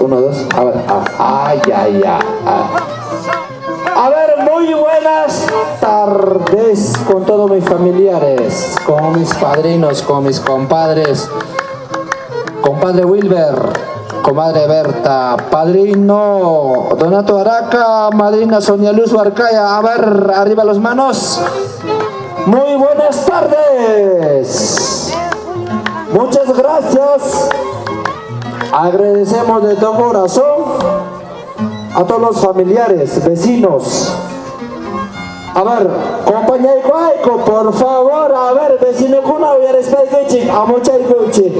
Uno, dos. A ver. Ay, ay, ay. A ver, muy buenas tardes con todos mis familiares, con mis padrinos, con mis compadres. Compadre Wilber, comadre Berta, padrino Donato Araca, madrina Sonia Luz Huarcaya. A ver, arriba las manos. Muy buenas tardes. Muchas gracias. Agradecemos de todo corazón a todos los familiares, vecinos. A ver, compañero Cuaico, por favor, a ver, vecino kuna voy a respetar que a mucha coche.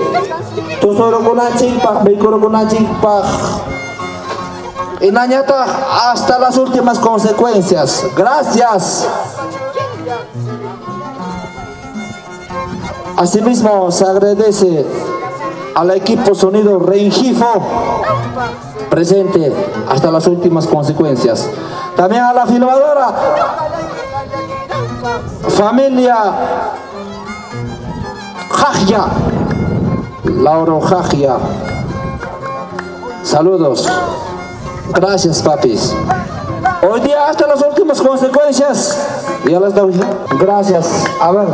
Tú solo con una chimpa, me con una chimpa. Y nañata hasta las últimas consecuencias. Gracias. Asimismo, se agradece al equipo Sonido Rengifo presente hasta las últimas consecuencias. También a la filmadora, familia Jajia, Lauro Jajia. Saludos. Gracias, papis. Hoy día hasta las últimas consecuencias. Ya las doy. Gracias. A ver,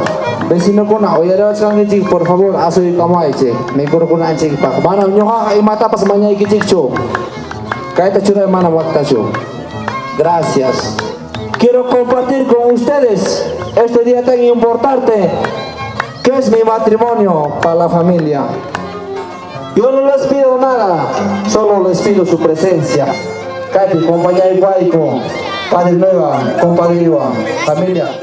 vecino kuna, hoy ada ching por favor, asui kamai che. Me kuro kuna ching pak. Mana nyoha y mata pas manya ikichicho. Kaita chura mana waktacho. Gracias. Quiero compartir con ustedes este día tan importante que es mi matrimonio para la familia. Yo no les pido nada, solo les pido su presencia. Kaiti, compañero Guayco, padre nueva, compadre Iwa, familia.